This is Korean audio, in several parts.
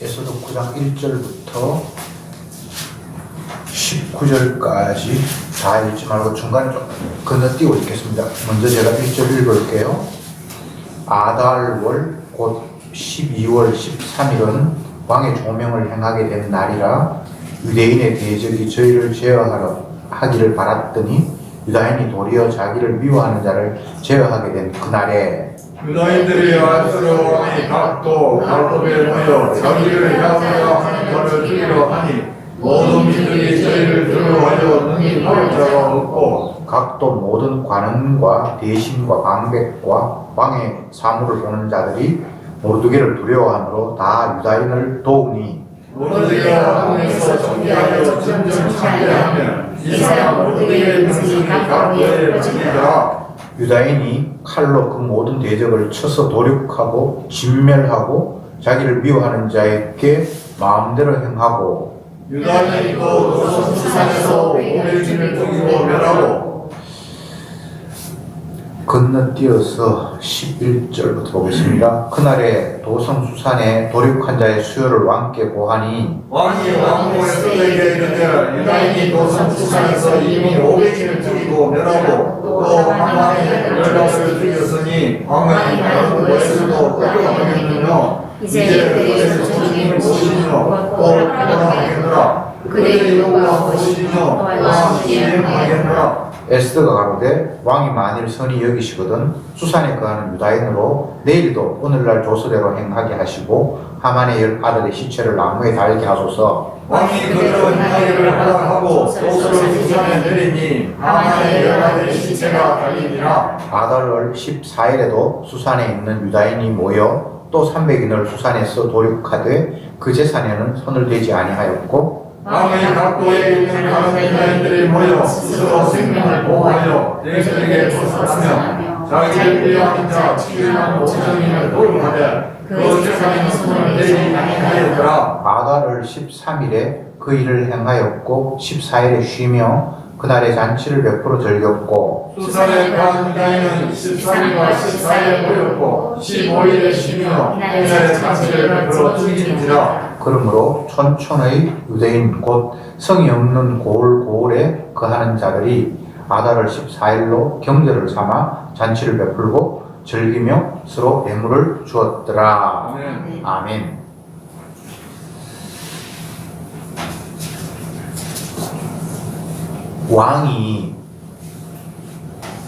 에서도 9장 1절부터 19절까지 다 읽지 말고 중간에 좀 건너뛰고 읽겠습니다. 먼저 제가 1절 읽을게요. 아달월 곧 12월 13일은 왕의 조명을 행하게 된 날이라 유대인의 대적이 저희를 제어하려 하기를 바랐더니 유다인이 도리어 자기를 미워하는 자를 제어하게 된 그날에 유다인들이 안수로 왕이 각도 갈dob에 모여 자기를 향하여 하는 자를 죽이려 하니 모든 민족이 저희를 두려워하여 능히 막을 자가 없고 각도 모든 관원과 대신과 방백과 왕의 사물을 보는 자들이 모르드게를 두려워하므로 다 유다인을 도우니 모르드게가 왕에서 정리하여 점점 창대하면 이 사람 모르드게의 명성이 각도에 퍼지니라. 유다인이 칼로 그 모든 대적을 쳐서 도륙하고 진멸하고 자기를 미워하는 자에게 마음대로 행하고 유다인이 또 도성 수산에서 오벨진을 죽이고 멸하고 건너뛰어서 11절부터 보겠습니다. 그날에 도성수산에 도륙한 자의 수요를 왕께 고하니 왕이 왕궁에서 그에게 이르되 유다인이 도성 수산에서 이미 오벨진을 죽이고 멸하고 또 하만의 열방을 죽였으니 왕은 왕궁에서도 끌려가겠느냐 이제 그들의 조직이 무엇이뇨 또 뭐라하겠느라 그들의 요구가 무엇이뇨 또한 이행하겠느라. 에스더가 가로되 왕이 만일 선히 여기시거든 수산에 거하는 유다인으로 내일도 오늘날 조서대로 행하게 하시고 하만의 열 아들의 시체를 나무에 달게 하소서. 왕이 그대로 행하기를 허락하고 도서를 수산에 내리니 하만의 열 아들의 시체가 달리니라. 아달월 14일에도 수산에 있는 유다인이 모여 또 300인을 수산에서 도륙하되 그 제산에는 손을 대지 아니하였고 왕의 각도에 있는 많은 유다인들이 모여 스스로 생명을 보호하여 내들에게 조사하며 자기를 위하는 자 7만 5천명을 도륙하되 그 제산에 손을 대지 아니하였더라. 아달월 13일에 그 일을 행하였고 14일에 쉬며 그날에 잔치를 100% 즐겼고 수산에 간 유다인은 13일과 14일에 모였고 15일에 쉬며 그날에 잔치를 100% 즐긴지라. 그러므로 촌촌의 유대인 곧 성이 없는 고을에 거하는 자들이 아달월 14일로 경제를 삼아 잔치를 베풀고 즐기며 서로 예물을 주었더라. 아멘. 아멘. 왕이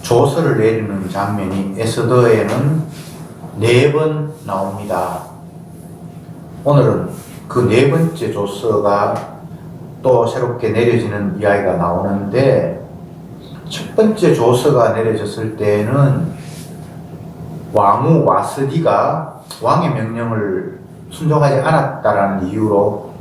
조서를 내리는 장면이 에스더에는 4번 나옵니다. 오늘은 그 4번째 조서가 또 새롭게 내려지는 이야기가 나오는데, 첫 번째 조서가 내려졌을 때는 왕후 와스디가 왕의 명령을 순종하지 않았다라는 이유로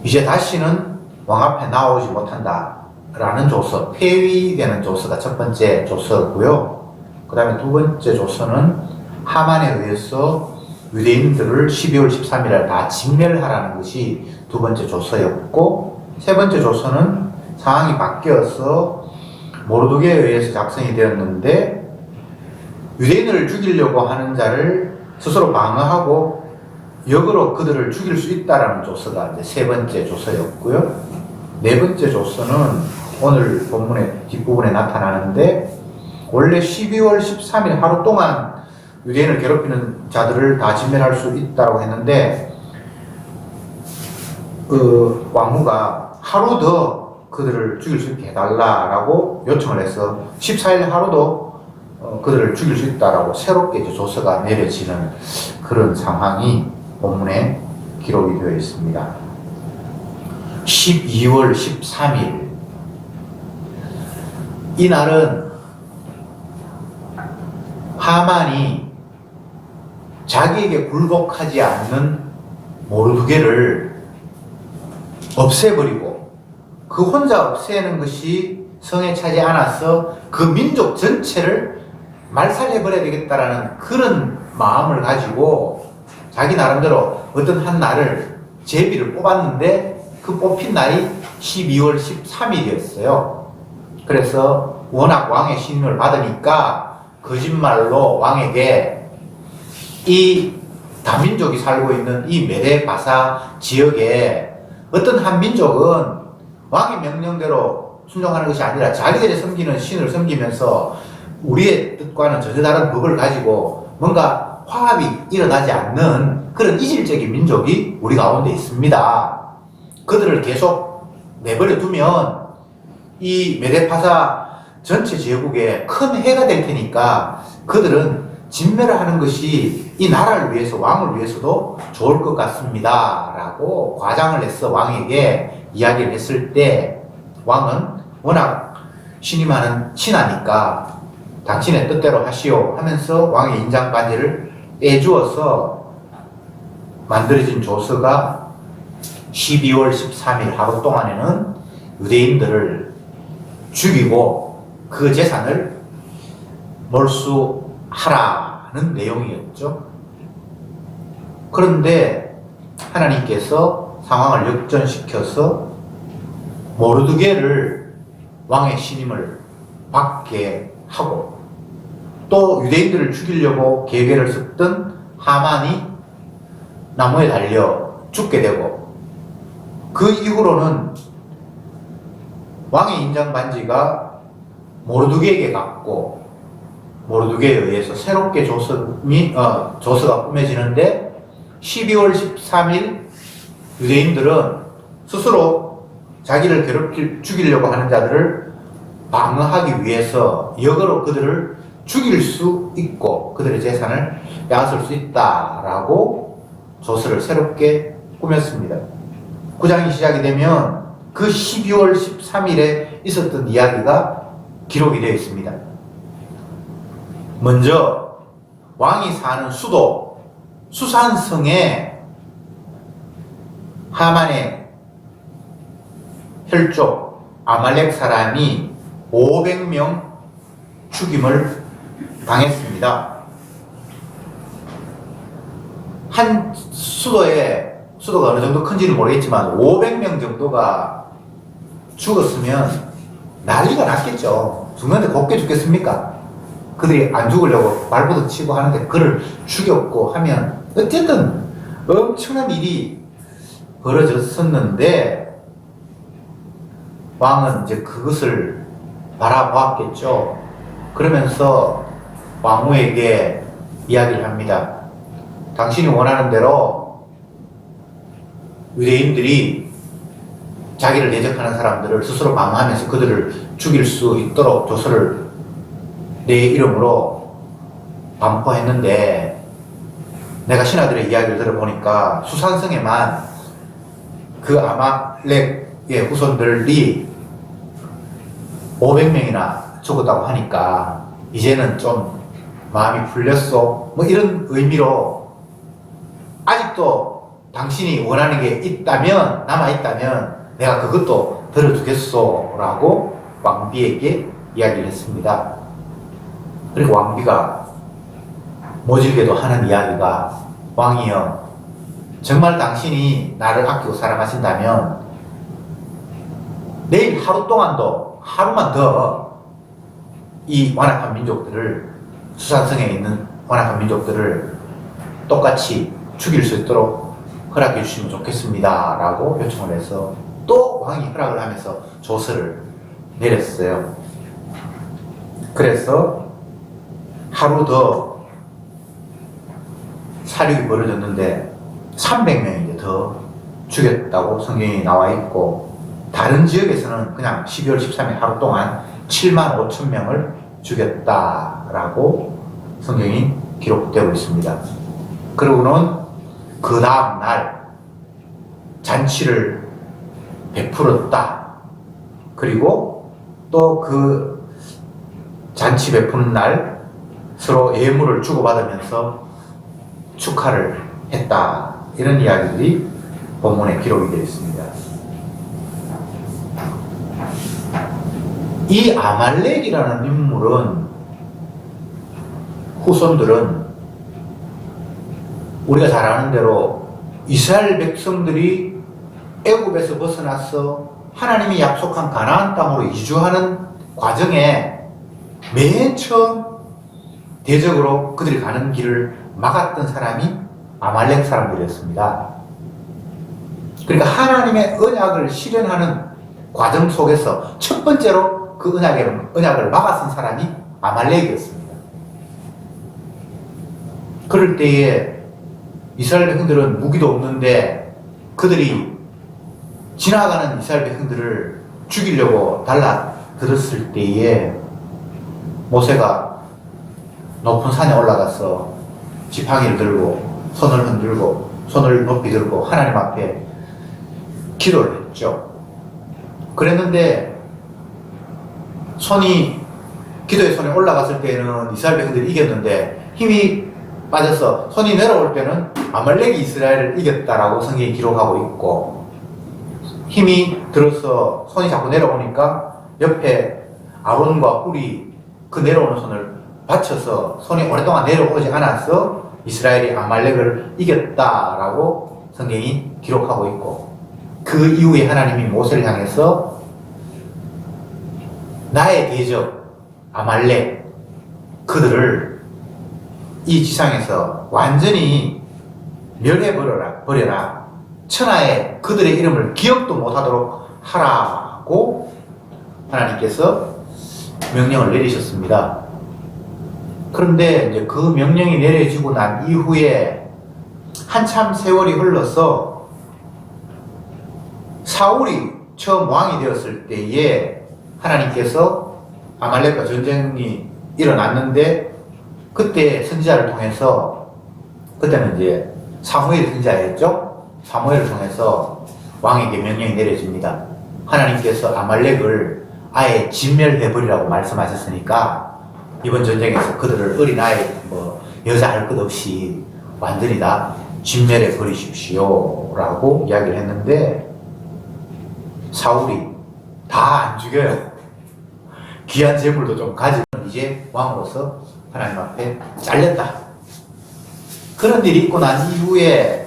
이제 다시는 왕 앞에 나오지 못한다 라는 조서, 폐위되는 조서가 첫 번째 조서고요. 그 다음에 두 번째 조서는 하만에 의해서 유대인들을 12월 13일에 다 진멸하라는 것이 두 번째 조서였고, 세 번째 조서는 상황이 바뀌어서 모르드게에 의해서 작성이 되었는데 유대인을 죽이려고 하는 자를 스스로 방어하고 역으로 그들을 죽일 수 있다라는 조서가 이제 세 번째 조서였고요. 네 번째 조서는 오늘 본문의 뒷부분에 나타나는데, 원래 12월 13일 하루 동안 유대인을 괴롭히는 자들을 다 진멸할 수 있다고 했는데 그 왕후가 하루 더 그들을 죽일 수 있게 해달라라고 요청을 해서 14일 하루도 그들을 죽일 수 있다라고 새롭게 이제 조서가 내려지는 그런 상황이 본문에 기록이 되어 있습니다. 12월 13일 이 날은 하만이 자기에게 굴복하지 않는 모르드게를 없애버리고 그 혼자 없애는 것이 성에 차지 않아서 그 민족 전체를 말살해버려야 되겠다라는 그런 마음을 가지고 자기 나름대로 어떤 한 날을 제비를 뽑았는데 그 뽑힌 날이 12월 13일이었어요. 그래서 워낙 왕의 신임을 받으니까 거짓말로 왕에게 이 다민족이 살고 있는 이 메데바사 지역에 어떤 한 민족은 왕의 명령대로 순종하는 것이 아니라 자기들이 섬기는 신을 섬기면서 우리의 뜻과는 전혀 다른 법을 가지고 뭔가 화합이 일어나지 않는 그런 이질적인 민족이 우리 가운데 있습니다. 그들을 계속 내버려 두면 이 메데파사 전체 제국에 큰 해가 될 테니까 그들은 진멸을 하는 것이 이 나라를 위해서, 왕을 위해서도 좋을 것 같습니다 라고 과장을 해서 왕에게 이야기를 했을 때, 왕은 워낙 신임하는 신하니까 당신의 뜻대로 하시오 하면서 왕의 인장 반지를 떼주어서 만들어진 조서가 12월 13일 하루 동안에는 유대인들을 죽이고 그 재산을 몰수하라는 내용이었죠. 그런데 하나님께서 상황을 역전시켜서 모르드게를 왕의 신임을 받게 하고, 또 유대인들을 죽이려고 계획을 썼던 하만이 나무에 달려 죽게 되고, 그 이후로는 왕의 인장 반지가 모르드게에게 갔고, 모르드게에 의해서 새롭게 조서가 꾸며지는데, 12월 13일 유대인들은 스스로 자기를 죽이려고 하는 자들을 방어하기 위해서 역으로 그들을 죽일 수 있고 그들의 재산을 빼앗을 수 있다라고 조서를 새롭게 꾸몄습니다. 9장이 시작이 되면 그 12월 13일에 있었던 이야기가 기록이 되어 있습니다. 먼저 왕이 사는 수도 수산성에 하만의 혈족 아말렉 사람이 500명 죽임을 당했습니다. 한 수도가 어느 정도 큰지는 모르겠지만 500명 정도가 죽었으면 난리가 났겠죠. 죽는데 곱게 죽겠습니까? 그들이 안 죽으려고 발버둥 치고 하는데 그를 죽였고 하면 어쨌든 엄청난 일이 벌어졌었는데, 왕은 이제 그것을 바라보았겠죠. 그러면서 왕후에게 이야기를 합니다. 당신이 원하는 대로 유대인들이 자기를 대적하는 사람들을 스스로 방어하면서 그들을 죽일 수 있도록 조서를 내 이름으로 반포했는데, 내가 신하들의 이야기를 들어보니까 수산성에만 그 아말렉의 후손들이 500명이나 죽었다고 하니까 이제는 좀 마음이 풀렸어, 뭐 이런 의미로 아직도 당신이 원하는 게 있다면, 남아있다면 내가 그것도 들어주겠소 라고 왕비에게 이야기를 했습니다. 그리고 왕비가 모질게도 하는 이야기가, 왕이여, 정말 당신이 나를 아끼고 사랑하신다면 내일 하루 동안도 하루만 더 이 완악한 민족들을, 수산성에 있는 완악한 민족들을 똑같이 죽일 수 있도록 허락해 주시면 좋겠습니다 라고 요청을 해서 또 왕이 허락을 하면서 조서를 내렸어요. 그래서 하루 더 사륙이 벌어졌는데 300명이 이제 더 죽였다고 성경이 나와 있고, 다른 지역에서는 그냥 12월 13일 하루 동안 7만 5천 명을 죽였다라고 성경이 기록되고 있습니다. 그러고는 그 다음 날 잔치를 베풀었다. 그리고 또 그 잔치 베푸는 날 서로 예물을 주고받으면서 축하를 했다. 이런 이야기들이 본문에 기록이 되어 있습니다. 이 아말렉이라는 인물은, 후손들은 우리가 잘 아는 대로 이스라엘 백성들이 애굽에서 벗어나서 하나님이 약속한 가나안 땅으로 이주하는 과정에 맨 처음 대적으로 그들이 가는 길을 막았던 사람이 아말렉 사람들이었습니다. 그러니까 하나님의 언약을 실현하는 과정 속에서 첫 번째로 그 언약을 막아선 사람이 아말렉이었습니다. 그럴 때에 이스라엘 백성들은 무기도 없는데 그들이 지나가는 이스라엘 백성들을 죽이려고 달라들었을 때에 모세가 높은 산에 올라가서 지팡이를 들고 손을 흔들고 손을 높이 들고 하나님 앞에 기도를 했죠. 그랬는데 기도의 손이 올라갔을 때는 이스라엘 백성들이 이겼는데 힘이 빠져서 손이 내려올 때는 아말렉이 이스라엘을 이겼다라고 성경이 기록하고 있고, 힘이 들어서 손이 자꾸 내려오니까 옆에 아론과 훌이 그 내려오는 손을 받쳐서 손이 오랫동안 내려오지 않아서 이스라엘이 아말렉을 이겼다라고 성경이 기록하고 있고, 그 이후에 하나님이 모세를 향해서 나의 대적 아말렉 그들을 이 지상에서 완전히 멸해버려라. 천하에 그들의 이름을 기억도 못하도록 하라고 하나님께서 명령을 내리셨습니다. 그런데 이제 그 명령이 내려지고 난 이후에 한참 세월이 흘러서 사울이 처음 왕이 되었을 때에 하나님께서 아말렉과 전쟁이 일어났는데, 그때 선지자를 통해서, 그때는 이제 사무엘 선지자였죠. 사무엘을 통해서 왕에게 명령이 내려집니다. 하나님께서 아말렉을 아예 진멸해버리라고 말씀하셨으니까 이번 전쟁에서 그들을 어린아이 여자 할 것 없이 완전히 다 진멸해 버리십시오 라고 이야기를 했는데, 사울이 다 안 죽여요. 귀한 재물도 좀 가지고 이제 왕으로서 하나님 앞에 잘렸다. 그런 일이 있고 난 이후에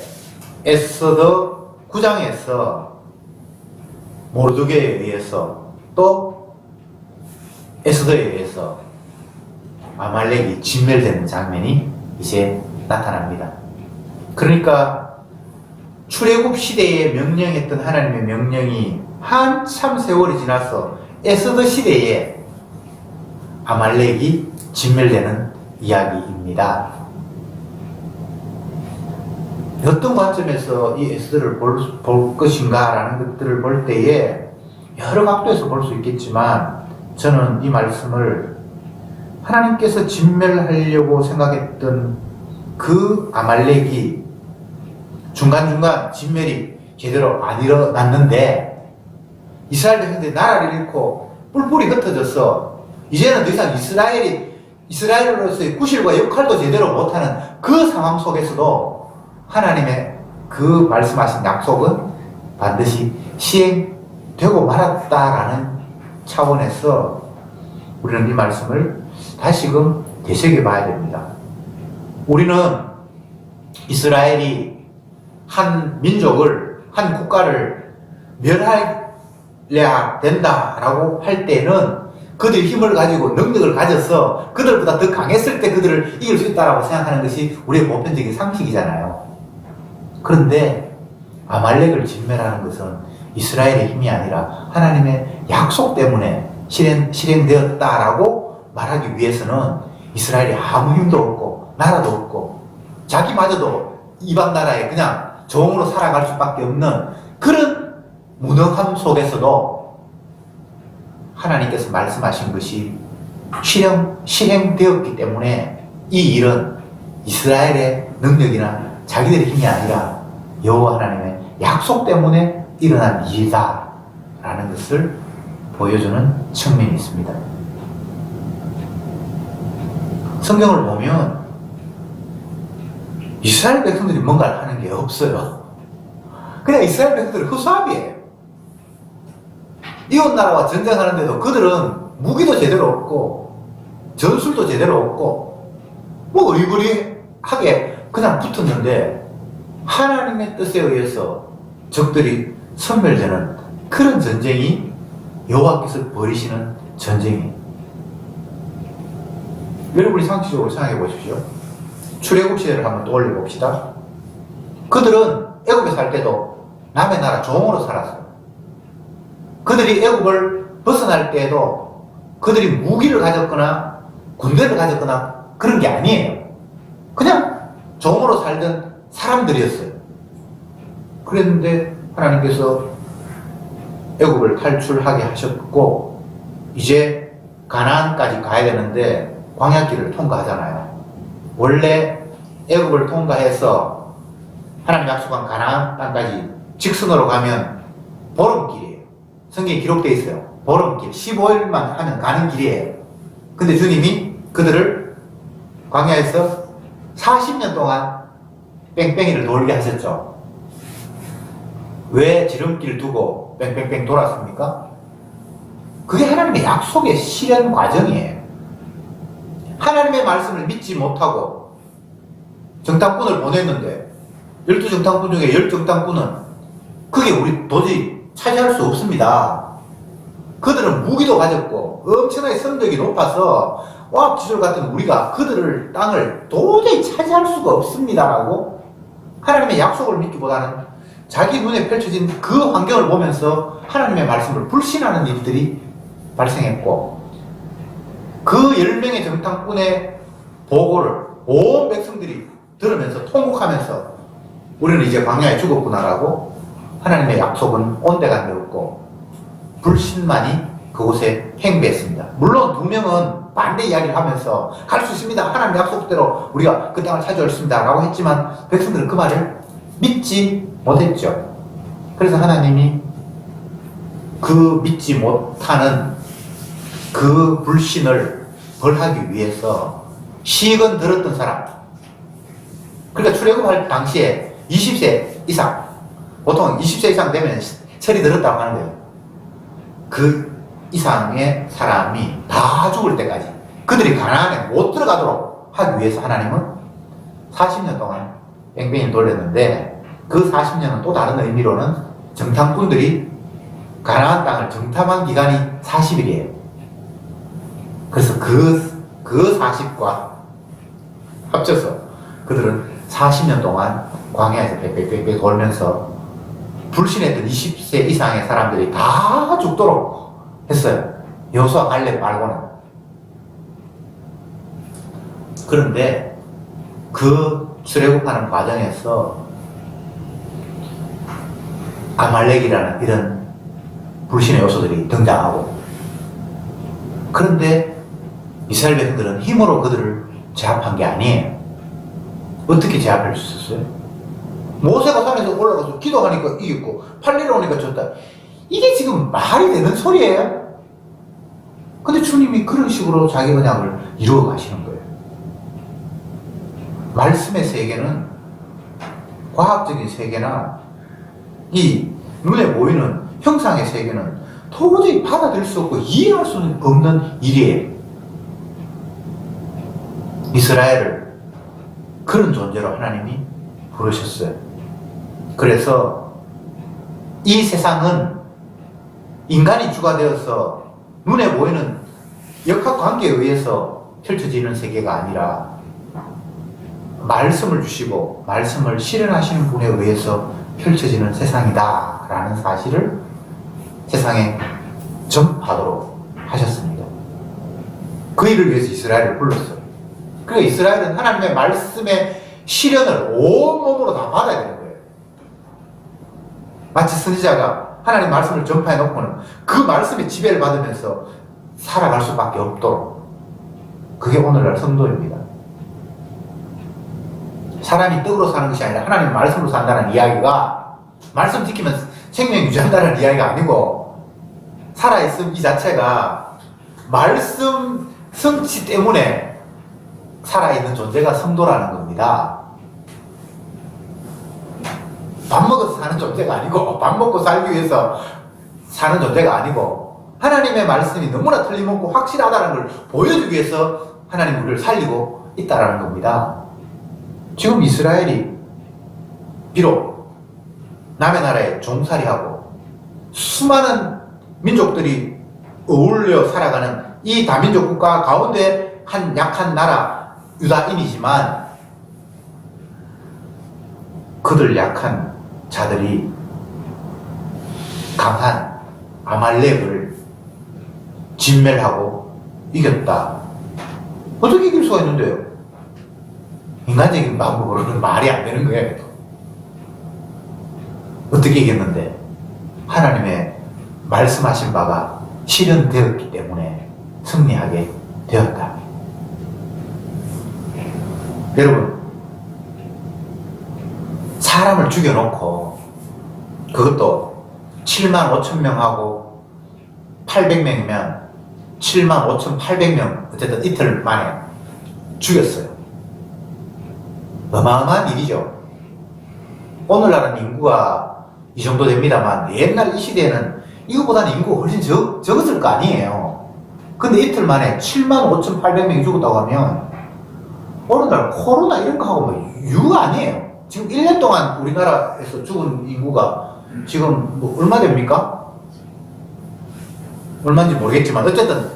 에스더 9장에서 모르드게에 의해서 또 에스더에 의해서 아말렉이 진멸되는 장면이 이제 나타납니다. 그러니까 출애굽 시대에 명령했던 하나님의 명령이 한참 세월이 지나서 에스더 시대에 아말렉이 진멸되는 이야기입니다. 어떤 관점에서 이 에스더를 볼 것인가라는 것들을 볼 때에 여러 각도에서 볼 수 있겠지만, 저는 이 말씀을 하나님께서 진멸하려고 생각했던 그 아말렉이 중간중간 진멸이 제대로 안 일어났는데, 이스라엘 백성들이 나라를 잃고 뿔뿔이 흩어져서 이제는 더 이상 이스라엘로서의 구실과 역할도 제대로 못하는 그 상황 속에서도 하나님의 그 말씀하신 약속은 반드시 시행되고 말았다라는 차원에서 우리는 이 말씀을 다시금 되새겨 봐야 됩니다. 우리는 이스라엘이 한 민족을, 한 국가를 멸해야 된다라고 할 때는 그들이 힘을 가지고 능력을 가져서 그들보다 더 강했을 때 그들을 이길 수 있다라고 생각하는 것이 우리의 보편적인 상식이잖아요. 그런데 아말렉을 진멸하는 것은 이스라엘의 힘이 아니라 하나님의 약속 때문에 실행되었다라고 말하기 위해서는 이스라엘이 아무 힘도 없고 나라도 없고 자기마저도 이방 나라에 그냥 종으로 살아갈 수밖에 없는 그런 무능함 속에서도 하나님께서 말씀하신 것이 실행되었기 때문에 이 일은 이스라엘의 능력이나 자기들의 힘이 아니라 여호와 하나님의 약속 때문에 일어난 일이다 라는 것을 보여주는 측면이 있습니다. 성경을 보면 이스라엘 백성들이 뭔가를 하는 게 없어요. 그냥 이스라엘 백성들은 허수아비예요. 이웃 나라와 전쟁하는데도 그들은 무기도 제대로 없고 전술도 제대로 없고 뭐 의리부리하게 그냥 붙었는데, 하나님의 뜻에 의해서 적들이 섬멸되는 그런 전쟁이 여호와께서 벌이시는 전쟁이에요. 여러분이 상식적으로 생각해 보십시오. 출애굽 시대를 한번 떠올려 봅시다. 그들은 애굽에 살 때도 남의 나라 종으로 살았어요. 그들이 애굽을 벗어날 때에도 그들이 무기를 가졌거나 군대를 가졌거나 그런 게 아니에요. 그냥 종으로 살던 사람들이었어요. 그랬는데 하나님께서 애굽을 탈출하게 하셨고 이제 가나안까지 가야 되는데 광야길을 통과하잖아요. 원래 애굽을 통과해서 하나님 약속한 가나안 땅까지 직선으로 가면 보름길이에요. 성경에 기록되어 있어요. 보름길 15일만 하면 가는 길이에요. 근데 주님이 그들을 광야에서 40년 동안 뺑뺑이를 돌게 하셨죠. 왜 지름길 두고 뺑뺑뺑 돌았습니까? 그게 하나님의 약속의 실현 과정이에요. 하나님의 말씀을 믿지 못하고 정탐꾼을 보냈는데 12정탐꾼 중에 10정탐꾼은 그게 우리 도저히 차지할 수 없습니다. 그들은 무기도 가졌고 엄청나게 성적이 높아서 와합지졸 같은 우리가 그들을 땅을 도저히 차지할 수가 없습니다라고 하나님의 약속을 믿기보다는 자기 눈에 펼쳐진 그 환경을 보면서 하나님의 말씀을 불신하는 일들이 발생했고 그 10명의 정탐꾼의 보고를 온 백성들이 들으면서 통곡하면서 우리는 이제 광야에 죽었구나라고 하나님의 약속은 온데간데 없고 불신만이 그곳에 행배했습니다. 물론 2명은 반대 이야기를 하면서 갈 수 있습니다. 하나님의 약속대로 우리가 그 땅을 차지할 수 있습니다 라고 했지만 백성들은 그 말을 믿지 못했죠. 그래서 하나님이 그 믿지 못하는 그 불신을 벌하기 위해서 시건 들었던 사람, 그러니까 출애굽할 당시에 20세 이상, 보통 20세 이상 되면 철이 들었다고 하는 거예요. 그 이상의 사람이 다 죽을 때까지 그들이 가나안에 못 들어가도록 하기 위해서 하나님은 40년 동안 뺑뺑이를 돌렸는데 그 40년은 또 다른 의미로는 정탐꾼들이 가나안 땅을 정탐한 기간이 40일이에요. 그래서 그 40과 합쳐서 그들은 40년 동안 광야에서 빽빽빽 돌면서 불신했던 20세 이상의 사람들이 다 죽도록 했어요. 여호수아 갈렙 말고는. 그런데 그 출애굽하는 과정에서 아말렉이라는 이런 불신의 요소들이 등장하고, 그런데 이스라엘 백성들은 힘으로 그들을 제압한 게 아니에요. 어떻게 제압할 수 있었어요? 모세가 산에서 올라가서 기도하니까 이겼고 팔리러 오니까 졌다. 이게 지금 말이 되는 소리예요? 근데 주님이 그런 식으로 자기 언약을 이루어 가시는 거예요. 말씀의 세계는 과학적인 세계나 이 눈에 보이는 형상의 세계는 도저히 받아들일 수 없고 이해할 수 없는 일이에요. 이스라엘을 그런 존재로 하나님이 부르셨어요. 그래서 이 세상은 인간이 주가 되어서 눈에 보이는 역학관계에 의해서 펼쳐지는 세계가 아니라 말씀을 주시고 말씀을 실현하시는 분에 의해서 펼쳐지는 세상이다 라는 사실을 세상에 전파하도록 하셨습니다. 그 일을 위해서 이스라엘을 불렀어요. 그러니까 이스라엘은 하나님의 말씀의 실현을 온몸으로 다 받아야 되는 거예요. 마치 선지자가 하나님 말씀을 전파해 놓고는 그 말씀의 지배를 받으면서 살아갈 수밖에 없도록. 그게 오늘날 성도입니다. 사람이 떡으로 사는 것이 아니라 하나님 말씀으로 산다는 이야기가, 말씀 지키면 생명 유지한다는 이야기가 아니고, 살아있음 이 자체가 말씀 성취 때문에 살아있는 존재가 성도라는 겁니다. 밥 먹어서 사는 존재가 아니고, 밥 먹고 살기 위해서 사는 존재가 아니고, 하나님의 말씀이 너무나 틀림없고 확실하다는 걸 보여주기 위해서 하나님 우리를 살리고 있다는 겁니다. 지금 이스라엘이 비록 남의 나라에 종살이하고 수많은 민족들이 어울려 살아가는 이 다민족 국가 가운데 한 약한 나라 유다인이지만, 그들 약한 자들이 강한 아말렉을 진멸하고 이겼다. 어떻게 이길 수가 있는데요? 인간적인 방법으로는 말이 안 되는 거예요. 어떻게 이겼는데? 하나님의 말씀하신 바가 실현되었기 때문에 승리하게 되었다. 여러분, 사람을 죽여놓고 그것도 7만 5천 명하고 800명이면 7만 5,800명 어쨌든 이틀 만에 죽였어요. 어마어마한 일이죠. 오늘날은 인구가 이 정도 됩니다만 옛날 이 시대에는 이거보다는 인구가 훨씬 적었을 거 아니에요. 근데 이틀 만에 7만 5,800명이 죽었다고 하면 오늘날 코로나 이런 거 하고 뭐 유가 아니에요. 지금 1년 동안 우리나라에서 죽은 인구가 지금 뭐 얼마 됩니까? 얼마인지 모르겠지만 어쨌든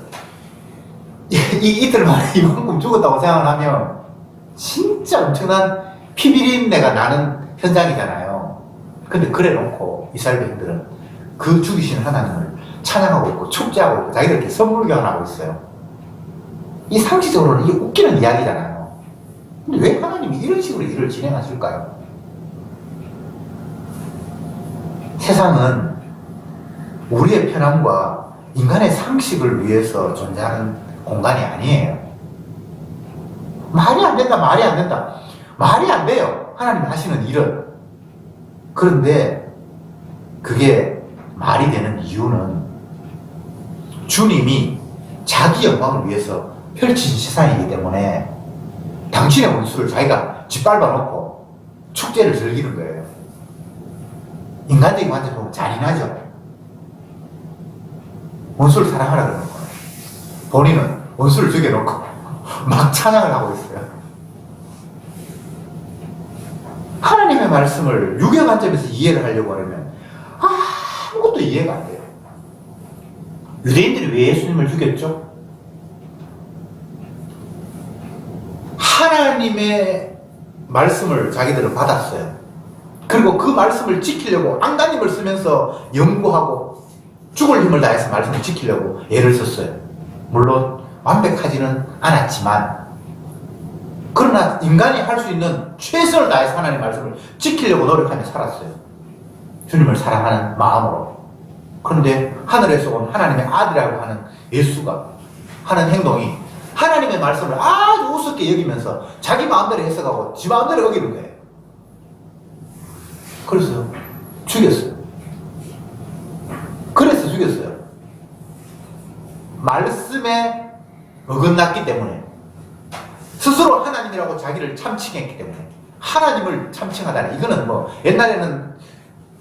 이틀 만에 이만큼 죽었다고 생각을 하면 진짜 엄청난 피비린내가 나는 현장이잖아요. 근데 그래 놓고 이스라엘 백성들은 그 죽이신 하나님을 찬양하고 있고 축제하고 있고 자기들끼리 선물 교환하고 있어요. 이 상식적으로는 이게 웃기는 이야기잖아요. 근데 왜 하나님이 이런 식으로 일을 진행하실까요? 세상은 우리의 편함과 인간의 상식을 위해서 존재하는 공간이 아니에요. 말이 안 된다, 말이 안 된다. 말이 안 돼요. 하나님이 하시는 일은. 그런데 그게 말이 되는 이유는 주님이 자기 영광을 위해서 펼치신 세상이기 때문에 당신의 원수를 자기가 짓밟아 놓고 축제를 즐기는 거예요. 인간적인 관점 보면 잔인하죠. 원수를 사랑하라 그러는 거예요. 본인은 원수를 죽여놓고 막 찬양을 하고 있어요. 하나님의 말씀을 유교 관점에서 이해를 하려고 하면 아무것도 이해가 안 돼요. 유대인들이 왜 예수님을 죽였죠? 하나님의 말씀을 자기들은 받았어요. 그리고 그 말씀을 지키려고 안간힘을 쓰면서 연구하고 죽을 힘을 다해서 말씀을 지키려고 애를 썼어요. 물론 완벽하지는 않았지만 그러나 인간이 할 수 있는 최선을 다해서 하나님의 말씀을 지키려고 노력하며 살았어요. 주님을 사랑하는 마음으로. 그런데 하늘에서 온 하나님의 아들이라고 하는 예수가 하는 행동이 하나님의 말씀을 아주 우습게 여기면서 자기 마음대로 해석하고 지 마음대로 여기는 거예요. 그래서 죽였어요. 그래서 죽였어요. 말씀에 어긋났기 때문에 스스로 하나님이라고 자기를 참칭했기 때문에 하나님을 참칭하다니 이거는 뭐 옛날에는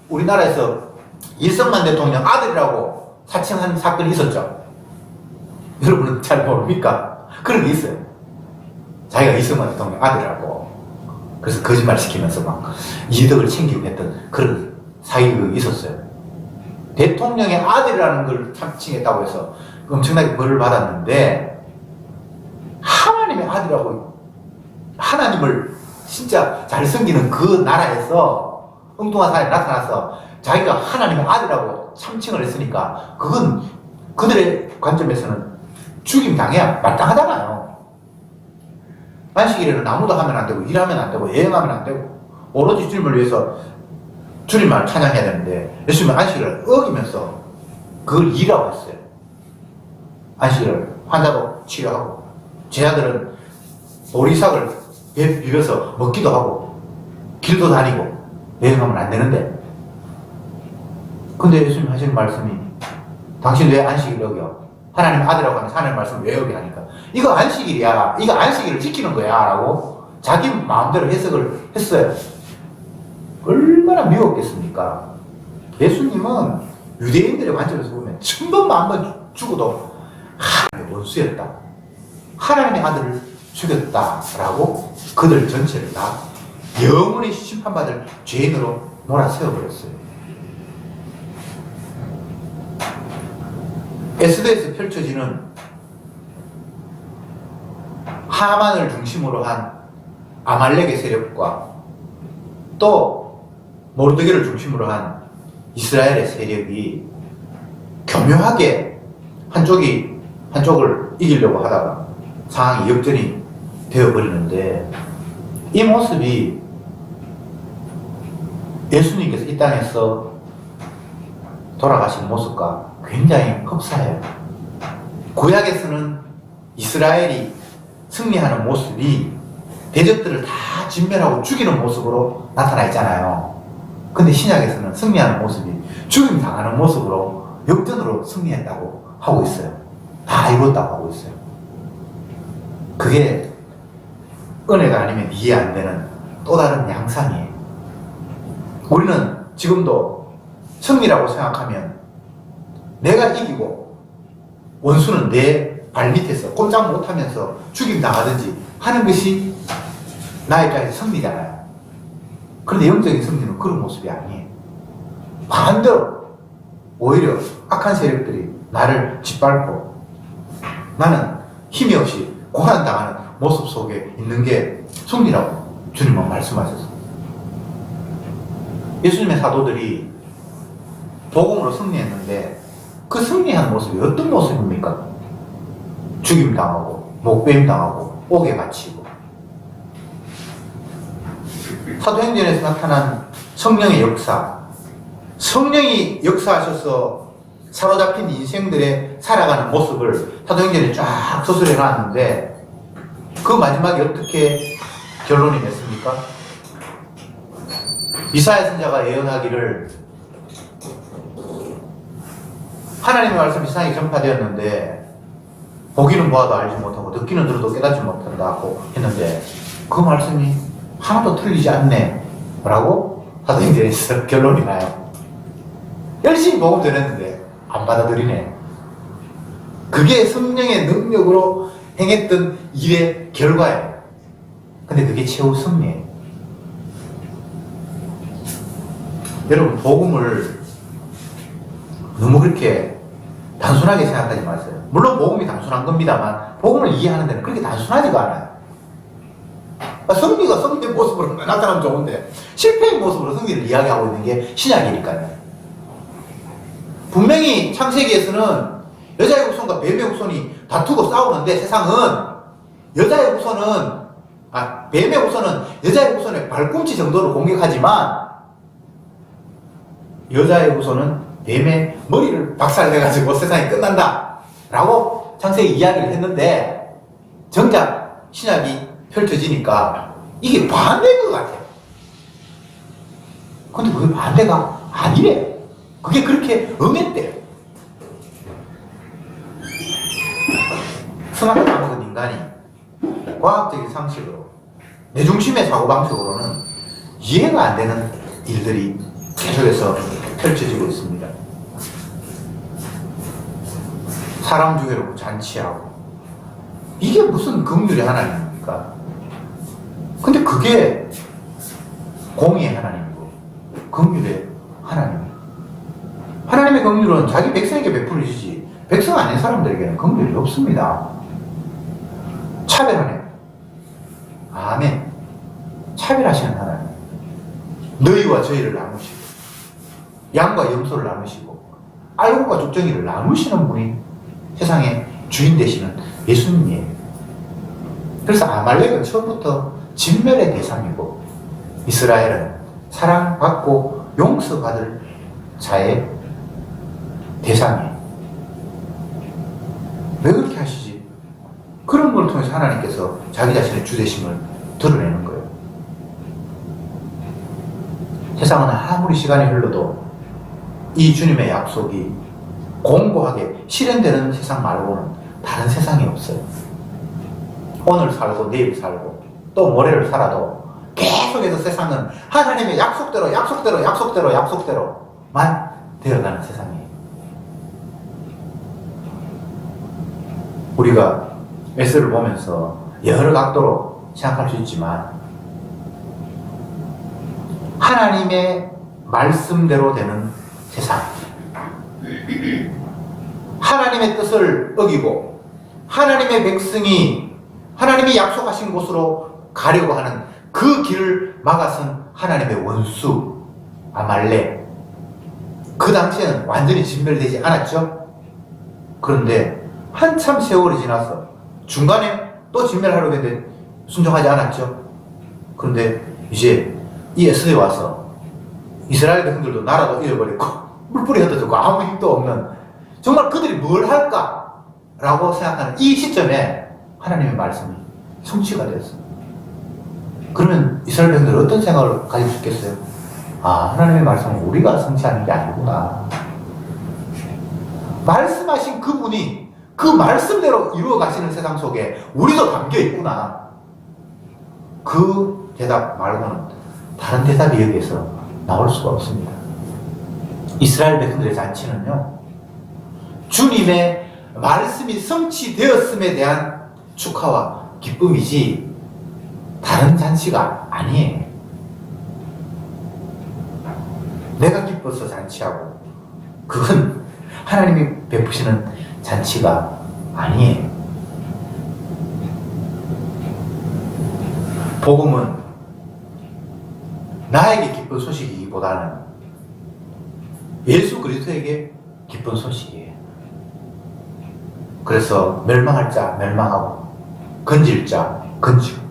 우리나라에서 일성만 대통령 아들이라고 사칭한 사건이 있었죠. 여러분은 잘 모릅니까? 그런 게 있어요. 자기가 이성만 대통령 아들이라고 그래서 거짓말 시키면서 막 이득을 챙기고 했던 그런 사기가 있었어요. 대통령의 아들이라는 걸 참칭했다고 해서 엄청나게 벌을 받았는데 하나님의 아들이라고 하나님을 진짜 잘 섬기는 그 나라에서 엉뚱한 사람이 나타나서 자기가 하나님의 아들이라고 참칭을 했으니까 그건 그들의 관점에서는 죽임 당해야 마땅하잖아요. 안식일에는 아무도 하면 안 되고 일하면 안 되고 여행하면 안 되고 오로지 주님을 위해서 주님만 찬양해야 되는데 예수님은 안식일을 어기면서 그걸 일하고 했어요. 안식일을 환자도 치료하고 제자들은 보리삭을 배 비벼서 먹기도 하고 길도 다니고 여행하면 안 되는데 근데 예수님 하시는 말씀이 당신 왜 안식일을 어겨? 하나님 아들이라고 하는 하나님의 말씀을 왜 어겨 하니까 이거 안식일이야. 이거 안식일을 지키는 거야 라고 자기 마음대로 해석을 했어요. 얼마나 미웠겠습니까? 예수님은 유대인들의 관점에서 보면 1000번 10,000번 죽어도 하나님의 원수였다. 하나님의 아들을 죽였다라고 그들 전체를 다 영원히 심판받을 죄인으로 몰아세워버렸어요. 에스더에서 펼쳐지는 하만을 중심으로 한 아말렉의 세력과 또 모르드게를 중심으로 한 이스라엘의 세력이 교묘하게 한쪽을 이기려고 하다가 상황이 역전이 되어버리는데, 이 모습이 예수님께서 이 땅에서 돌아가신 모습과 굉장히 흡사해요. 구약에서는 이스라엘이 승리하는 모습이 대적들을 다 진멸하고 죽이는 모습으로 나타나 있잖아요. 근데 신약에서는 승리하는 모습이 죽임 당하는 모습으로 역전으로 승리했다고 하고 있어요. 다 이뤘다고 하고 있어요. 그게 은혜가 아니면 이해 안 되는 또 다른 양상이에요. 우리는 지금도 승리라고 생각하면 내가 이기고 원수는 내 발밑에서 꼼짝 못하면서 죽임 당하든지 하는 것이 나에까지 승리잖아요. 그런데 영적인 승리는 그런 모습이 아니에요. 반대로 오히려 악한 세력들이 나를 짓밟고 나는 힘이 없이 고난당하는 모습 속에 있는 게 승리라고 주님은 말씀하셨어요. 예수님의 사도들이 복음으로 승리했는데 그 승리한 모습이 어떤 모습입니까? 죽임 당하고 목배임 당하고 옥에 갇히고. 사도행전에서 나타난 성령의 역사, 성령이 역사하셔서 사로잡힌 인생들의 살아가는 모습을 사도행전에 쫙 서술해 놨는데, 그 마지막에 어떻게 결론이 냈습니까? 이사야 선지자가 예언하기를, 하나님의 말씀이 세상에 전파되었는데 보기는 보아도 알지 못하고 듣기는 들어도 깨닫지 못한다고 했는데 그 말씀이 하나도 틀리지 않네 라고 사도행전에서 결론이 나요. 열심히 복음 전했는데 안 받아들이네. 그게 성령의 능력으로 행했던 일의 결과예요. 근데 그게 최후 승리예요. 여러분, 복음을 너무 그렇게 단순하게 생각하지 마세요. 물론 복음이 단순한 겁니다만 복음을 이해하는 데는 그렇게 단순하지가 않아요. 승리가 승리의 모습으로 나타나면 좋은데 실패의 모습으로 승리를 이야기하고 있는 게 신약이니까요. 분명히 창세기에서는 여자의 후손과 뱀의 후손이 다투고 싸우는데, 세상은 여자의 후손은 뱀의 후손은 여자의 후손의 발꿈치 정도로 공격하지만 여자의 후손은 뱀의 머리를 박살내가지고 세상이 끝난다 라고 창세기 이야기를 했는데, 정작 신약이 펼쳐지니까 이게 반대인 것 같아요. 근데 그게 반대가 아니래. 그게 그렇게 응했대요. 스마트 먹은 인간이 과학적인 상식으로 내 중심의 사고방식으로는 이해가 안 되는 일들이 계속해서 펼쳐지고 있습니다. 사람 중에로 잔치하고, 이게 무슨 긍휼의 하나님입니까? 근데 그게 공의의 하나님이고 긍휼의 하나님이에요. 하나님의 긍휼은 자기 백성에게 베풀으시지 백성 아닌 사람들에게는 긍휼이 없습니다. 차별하네. 아멘. 차별하시는 하나님. 너희와 저희를 나누시고 양과 염소를 나누시고 알곡과 족정이를 나누시는 분이 세상의 주인 되시는 예수님이에요. 그래서 아말렉은 처음부터 진멸의 대상이고 이스라엘은 사랑받고 용서받을 자의 대상이에요. 왜 그렇게 하시지? 그런 걸 통해서 하나님께서 자기 자신의 주되심을 드러내는 거예요. 세상은 아무리 시간이 흘러도 이 주님의 약속이 공고하게 실현되는 세상 말고는 다른 세상이 없어요. 오늘 살고 내일 살고 또 모레를 살아도 계속해서 세상은 하나님의 약속대로만 되어가는 세상이에요. 우리가 에스를 보면서 여러 각도로 생각할 수 있지만 하나님의 말씀대로 되는 세상, 하나님의 뜻을 어기고 하나님의 백성이 하나님이 약속하신 곳으로 가려고 하는 그 길을 막아선 하나님의 원수, 아말렉. 그 당시에는 완전히 진멸되지 않았죠. 그런데 한참 세월이 지나서 중간에 또 진멸하려고 했는데 순종하지 않았죠. 그런데 이제 이 에스더에 와서 이스라엘 백성들도 나라도 잃어버렸고 물불이 흩어졌고 아무 힘도 없는, 정말 그들이 뭘 할까 라고 생각하는 이 시점에 하나님의 말씀이 성취가 되었어요. 그러면 이스라엘 백성들은 어떤 생각을 가질 수 있겠어요? 아, 하나님의 말씀은 우리가 성취하는 게 아니구나. 말씀하신 그분이 그 말씀대로 이루어 가시는 세상 속에 우리도 담겨 있구나. 그 대답 말고는 다른 대답이 여기에서 나올 수가 없습니다. 이스라엘 백성들의 잔치는요, 주님의 말씀이 성취되었음에 대한 축하와 기쁨이지 다른 잔치가 아니에요. 내가 기뻐서 잔치하고 그건 하나님이 베푸시는 잔치가 아니에요. 복음은 나에게 기쁜 소식이기보다는 예수 그리스도에게 기쁜 소식이에요. 그래서 멸망할 자 멸망하고 건질 자 건지고,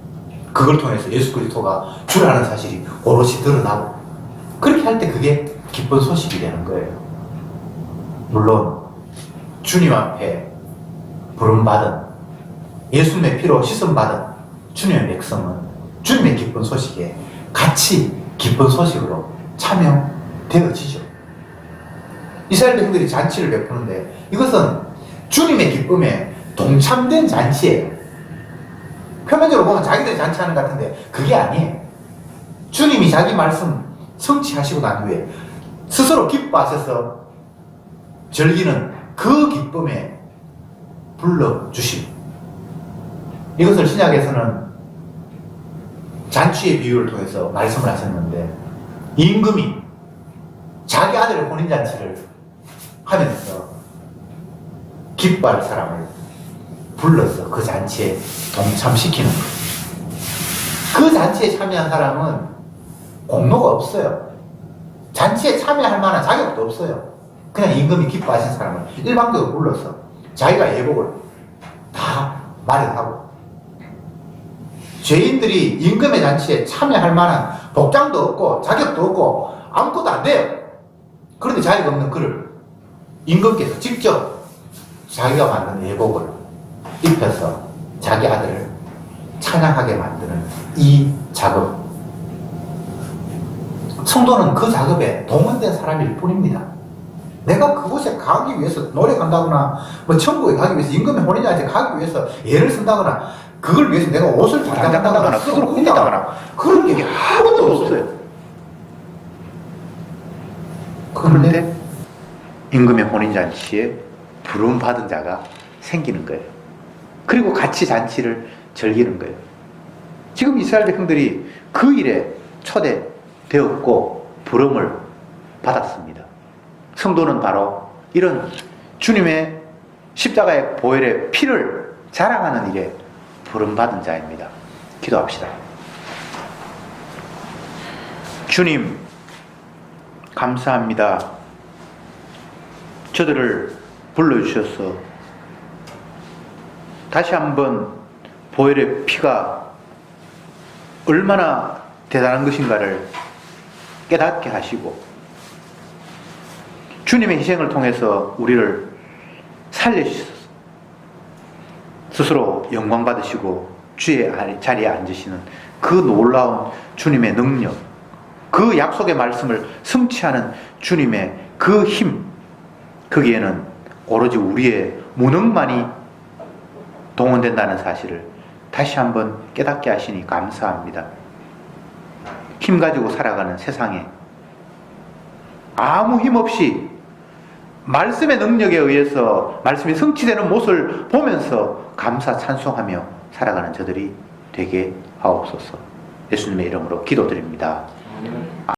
그걸 통해서 예수 그리스도가 주라는 사실이 오롯이 드러나고, 그렇게 할 때 그게 기쁜 소식이 되는 거예요. 물론 주님 앞에 부름받은, 예수님의 피로 씻음받은 주님의 백성은 주님의 기쁜 소식에 같이 기쁜 소식으로 참여되어지죠. 이스라엘 백성들이 잔치를 베푸는데 이것은 주님의 기쁨에 동참된 잔치예요. 표면적으로 보면 자기들이 잔치하는 것 같은데 그게 아니에요. 주님이 자기 말씀 성취하시고 난 후에 스스로 기뻐하셔서 즐기는 그 기쁨에 불러주시고, 이것을 신약에서는 잔치의 비유를 통해서 말씀을 하셨는데, 임금이 자기 아들의 혼인잔치를 하면서 기뻐할 사람을 불러서 그 잔치에 동참시키는 거예요. 그 잔치에 참여한 사람은 공로가 없어요. 잔치에 참여할 만한 자격도 없어요. 그냥 임금이 기뻐하신 사람을 일방적으로 불러서 자기가 예복을 다 마련하고, 죄인들이 임금의 잔치에 참여할 만한 복장도 없고 자격도 없고 아무것도 안 돼요. 그런데 자기가 없는 그를 임금께서 직접 자기가 만든 예복을 입혀서 자기 아들을 찬양하게 만드는 이 작업, 성도는 그 작업에 동원된 사람일 뿐입니다. 내가 그곳에 가기 위해서 노력한다거나 뭐 천국에 가기 위해서 임금의 혼인잔치에 가기 위해서 예를 쓴다거나 그걸 위해서 내가 옷을 단장한다거나 스스로 꾸민다거나 그런 게 아무것도 없어요. 그런데 임금의 혼인잔치에 부름받은 자가 생기는 거예요. 그리고 같이 잔치를 즐기는 거예요. 지금 이스라엘 백성들이 그 일에 초대되었고 부름을 받았습니다. 성도는 바로 이런 주님의 십자가의 보혈의 피를 자랑하는 일에 부름받은 자입니다. 기도합시다. 주님, 감사합니다. 저들을 불러주셔서 다시 한번 보혈의 피가 얼마나 대단한 것인가를 깨닫게 하시고, 주님의 희생을 통해서 우리를 살려주셔서 스스로 영광 받으시고 주의 자리에 앉으시는 그 놀라운 주님의 능력, 그 약속의 말씀을 성취하는 주님의 그 힘, 거기에는 오로지 우리의 무능만이 동원된다는 사실을 다시 한번 깨닫게 하시니 감사합니다. 힘 가지고 살아가는 세상에 아무 힘 없이 말씀의 능력에 의해서 말씀이 성취되는 모습을 보면서 감사 찬송하며 살아가는 저들이 되게 하옵소서. 예수님의 이름으로 기도드립니다.